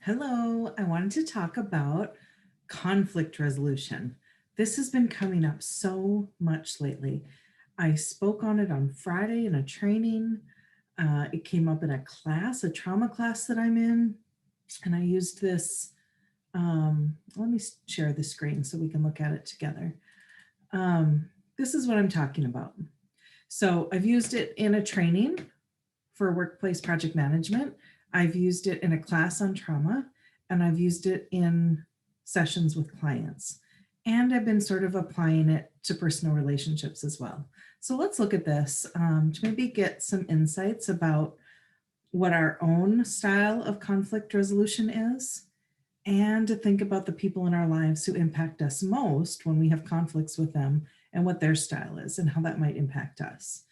Hello, I wanted to talk about conflict resolution. This has been coming up so much lately. I spoke on it on Friday in a training. It came up in a class, a trauma class that I'm in, and I used this. Let me share the screen so we can look at it together. This is what I'm talking about. So I've used it in a training for workplace project management. I've used it in a class on trauma, and I've used it in sessions with clients. And I've been sort of applying it to personal relationships as well. So let's look at this to maybe get some insights about what our own style of conflict resolution is, and to think about the people in our lives who impact us most when we have conflicts with them and what their style is and how that might impact us.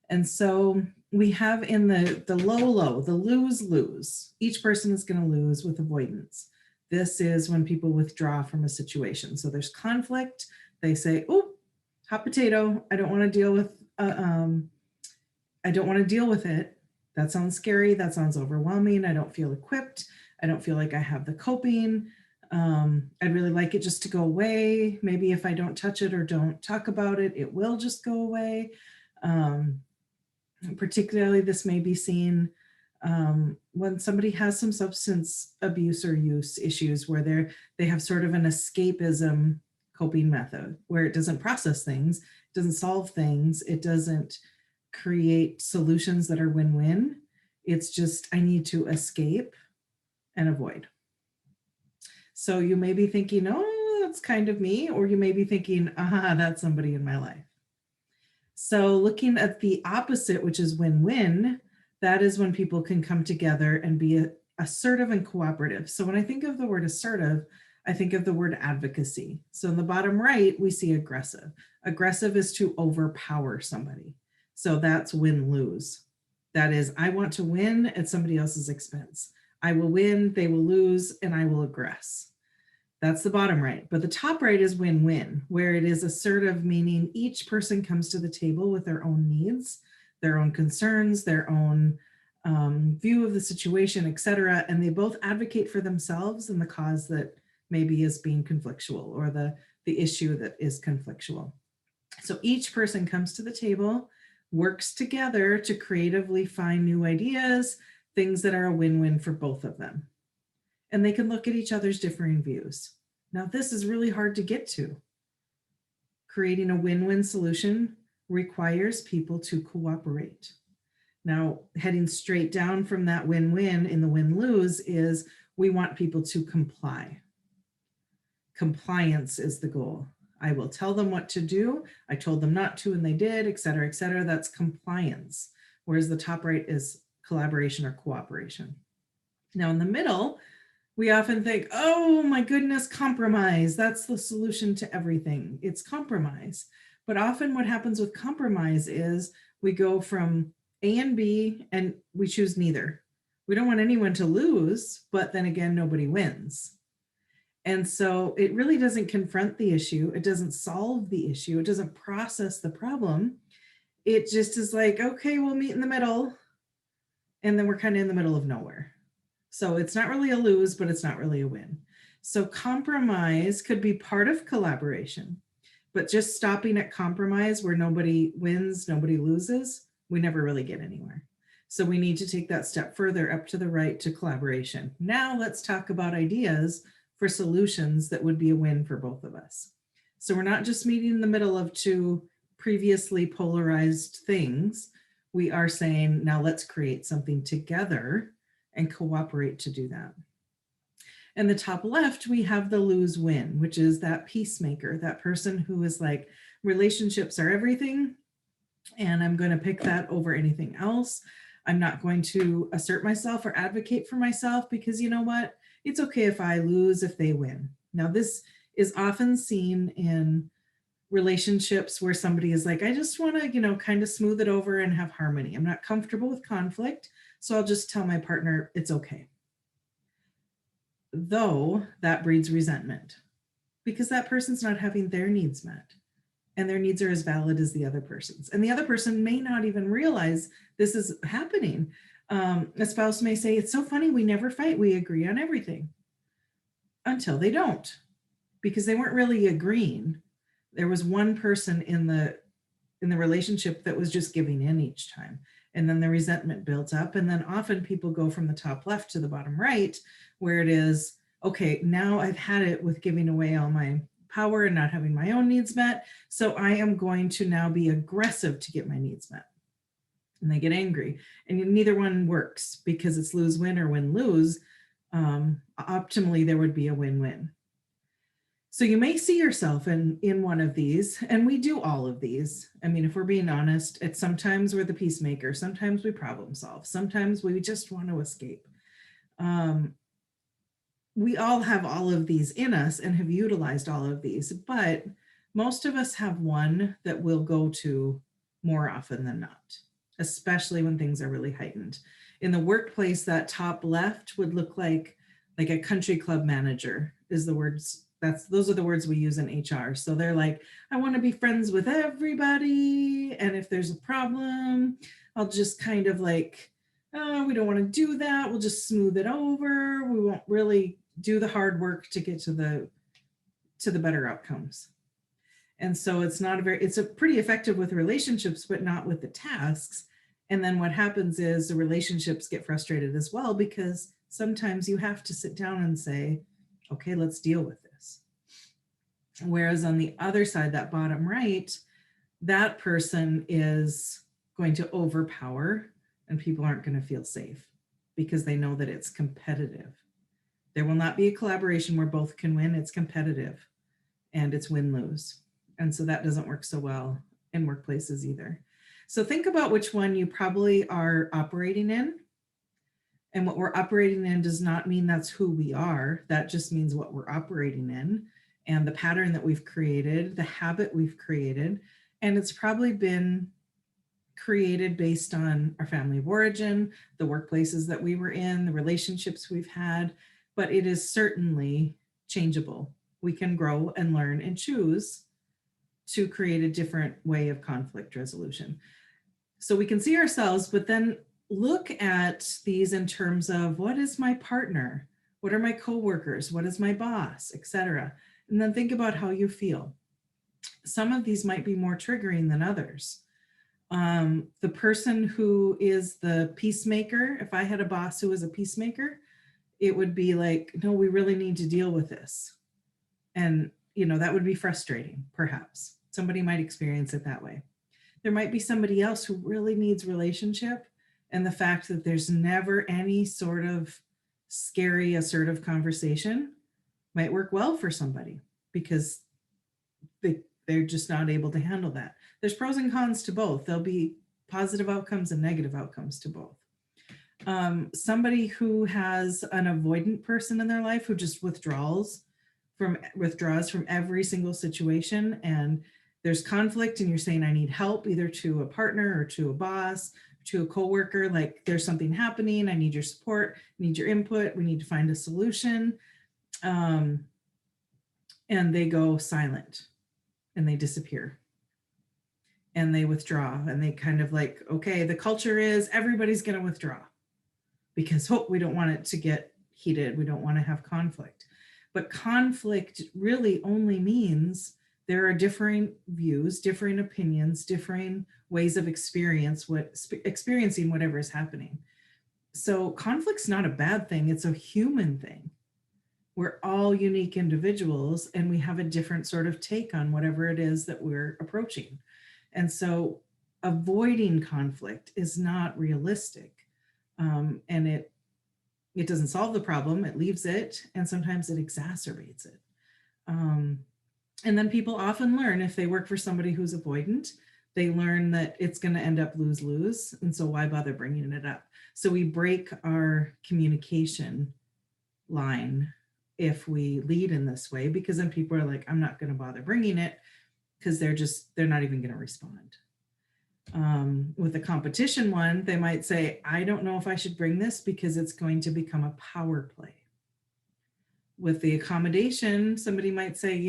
And so we have in the low, the lose. Each person is going to lose with avoidance. This is when people withdraw from a situation. So there's conflict. They say, "Oh, hot potato. I don't want to deal with. I don't want to deal with it. That sounds scary. That sounds overwhelming. I don't feel equipped. I don't feel like I have the coping. I'd really like it just to go away. Maybe if I don't touch it or don't talk about it, it will just go away." Particularly, this may be seen when somebody has some substance abuse or use issues where they have sort of an escapism coping method where it doesn't process things, doesn't solve things, it doesn't create solutions that are win-win. It's just, I need to escape and avoid. So you may be thinking, oh, that's kind of me, or you may be thinking, that's somebody in my life. So looking at the opposite, which is win-win, that is when people can come together and be assertive and cooperative. So when I think of the word assertive, I think of the word advocacy. So in the bottom right, we see aggressive. Aggressive is to overpower somebody. So that's win-lose. That is, I want to win at somebody else's expense. I will win, they will lose, and I will aggress. That's the bottom right. But the top right is win-win, where it is assertive, meaning each person comes to the table with their own needs, their own concerns, their own view of the situation, etc. And they both advocate for themselves and the cause that maybe is being conflictual, or the issue that is conflictual. So each person comes to the table, works together to creatively find new ideas, things that are a win-win for both of them. And they can look at each other's differing views. Now, this is really hard to get to. Creating a win-win solution requires people to cooperate. Now, heading straight down from that win-win in the win-lose is we want people to comply. Compliance is the goal. I will tell them what to do. I told them not to and they did, et cetera, et cetera. That's compliance. Whereas the top right is collaboration or cooperation. Now, in the middle, we often think, oh my goodness, compromise. That's the solution to everything. It's compromise. But often what happens with compromise is we go from A and B and we choose neither. We don't want anyone to lose, but then again, nobody wins. And so it really doesn't confront the issue. It doesn't solve the issue. It doesn't process the problem. It just is like, okay, we'll meet in the middle. And then we're kind of in the middle of nowhere. So it's not really a lose, but it's not really a win. So compromise could be part of collaboration, but just stopping at compromise where nobody wins, nobody loses, we never really get anywhere. So we need to take that step further up to the right to collaboration. Now let's talk about ideas for solutions that would be a win for both of us. So we're not just meeting in the middle of two previously polarized things. We are saying, now let's create something together and cooperate to do that. And the top left, we have the lose-win, which is that peacemaker, that person who is like, relationships are everything, and I'm going to pick that over anything else. I'm not going to assert myself or advocate for myself because you know what? It's okay if I lose, if they win. Now, this is often seen in relationships where somebody is like, I just want to, kind of smooth it over and have harmony. I'm not comfortable with conflict, so I'll just tell my partner it's okay. Though that breeds resentment because that person's not having their needs met and their needs are as valid as the other person's. And the other person may not even realize this is happening. A spouse may say, it's so funny, we never fight, we agree on everything, until they don't, because they weren't really agreeing. There was one person in the relationship that was just giving in each time. And then the resentment builds up. And then often people go from the top left to the bottom right, where it is, okay, now I've had it with giving away all my power and not having my own needs met. So I am going to now be aggressive to get my needs met. And they get angry. And neither one works, because it's lose win or win lose. Optimally, there would be a win-win. So you may see yourself in one of these, and we do all of these. I mean, if we're being honest, it's sometimes we're the peacemaker, sometimes we problem solve, sometimes we just want to escape. We all have all of these in us and have utilized all of these, but most of us have one that we'll go to more often than not, especially when things are really heightened. In the workplace, that top left would look like a country club manager is the words. Those are the words we use in HR. So they're like, I want to be friends with everybody. And if there's a problem, I'll just kind of like, oh, we don't want to do that. We'll just smooth it over. We won't really do the hard work to get to the better outcomes. And so it's a pretty effective with relationships, but not with the tasks. And then what happens is the relationships get frustrated as well, because sometimes you have to sit down and say, okay, let's deal with this. Whereas on the other side, that bottom right, that person is going to overpower, and people aren't going to feel safe because they know that it's competitive. There will not be a collaboration where both can win. It's competitive and it's win-lose. And so that doesn't work so well in workplaces either. So think about which one you probably are operating in. And what we're operating in does not mean that's who we are. That just means what we're operating in and the pattern that we've created, the habit we've created. And it's probably been created based on our family of origin, the workplaces that we were in, the relationships we've had, but it is certainly changeable. We can grow and learn and choose to create a different way of conflict resolution. So we can see ourselves, but then look at these in terms of what is my partner? What are my coworkers? What is my boss, etc. And then think about how you feel. Some of these might be more triggering than others. The person who is the peacemaker, if I had a boss who was a peacemaker, it would be like, no, we really need to deal with this. And, that would be frustrating, perhaps. Somebody might experience it that way. There might be somebody else who really needs relationship, and the fact that there's never any sort of scary, assertive conversation might work well for somebody because they're just not able to handle that. There's pros and cons to both. There'll be positive outcomes and negative outcomes to both. Somebody who has an avoidant person in their life who just withdraws from every single situation, and there's conflict and you're saying, I need help, either to a partner or to a boss, to a coworker, like there's something happening, I need your support, I need your input, we need to find a solution. And they go silent and they disappear and they withdraw, and they kind of like, okay, the culture is everybody's going to withdraw because we don't want it to get heated. We don't want to have conflict. But conflict really only means there are differing views, differing opinions, differing ways of experiencing whatever is happening. So conflict's not a bad thing. It's a human thing. We're all unique individuals and we have a different sort of take on whatever it is that we're approaching. And so avoiding conflict is not realistic. And it doesn't solve the problem, it leaves it, and sometimes it exacerbates it. And then people often learn, if they work for somebody who's avoidant, they learn that it's going to end up lose-lose. And so why bother bringing it up? So we break our communication line if we lead in this way, because then people are like, I'm not going to bother bringing it because they're not even going to respond. With the competition one, they might say, I don't know if I should bring this because it's going to become a power play. With the accommodation, somebody might say,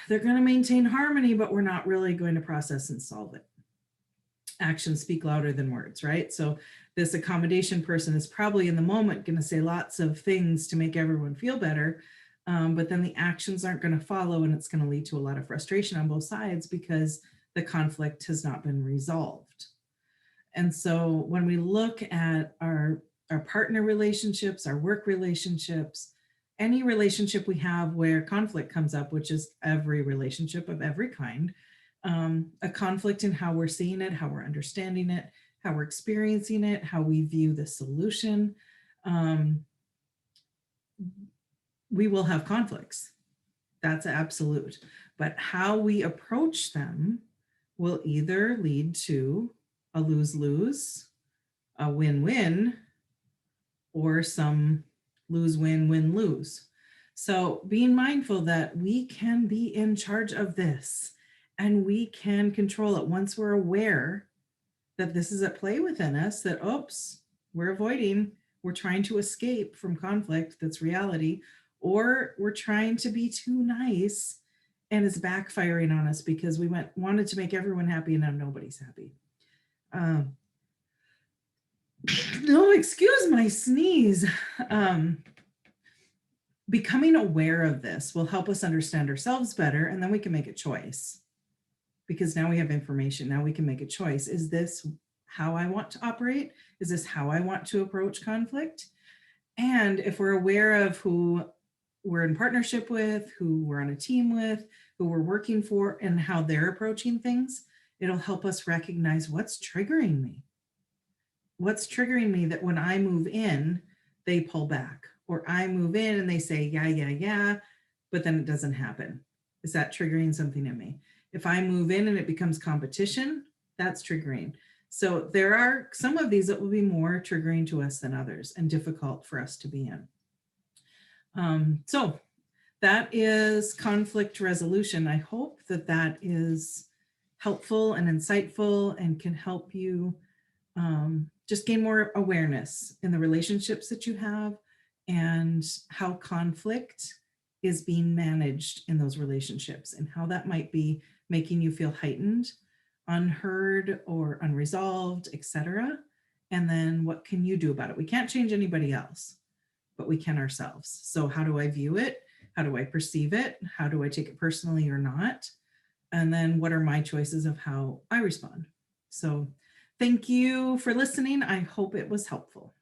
they're going to maintain harmony, but we're not really going to process and solve it. actions speak louder than words, right? So this accommodation person is probably in the moment going to say lots of things to make everyone feel better. But then the actions aren't going to follow, and it's going to lead to a lot of frustration on both sides because the conflict has not been resolved. And so when we look at our partner relationships, our work relationships, any relationship we have where conflict comes up, which is every relationship of every kind, a conflict in how we're seeing it, how we're understanding it, how we're experiencing it, how we view the solution. We will have conflicts. That's absolute. But how we approach them will either lead to a lose-lose, a win-win, or some lose-win-win-lose. So being mindful that we can be in charge of this and we can control it once we're aware that this is at play within us, that, oops, we're avoiding, we're trying to escape from conflict that's reality, or we're trying to be too nice and it's backfiring on us because we wanted to make everyone happy and now nobody's happy. No, excuse my sneeze. Becoming aware of this will help us understand ourselves better, and then we can make a choice. Because now we have information, now we can make a choice. Is this how I want to operate? Is this how I want to approach conflict? And if we're aware of who we're in partnership with, who we're on a team with, who we're working for, and how they're approaching things, it'll help us recognize what's triggering me. What's triggering me that when I move in, they pull back, or I move in and they say, yeah, but then it doesn't happen. Is that triggering something in me? If I move in and it becomes competition, that's triggering. So there are some of these that will be more triggering to us than others and difficult for us to be in. So that is conflict resolution. I hope that that is helpful and insightful and can help you just gain more awareness in the relationships that you have and how conflict is being managed in those relationships and how that might be making you feel heightened, unheard, or unresolved, etc. And then what can you do about it? We can't change anybody else, but we can ourselves. So how do I view it? How do I perceive it? How do I take it personally or not? And then what are my choices of how I respond? So thank you for listening. I hope it was helpful.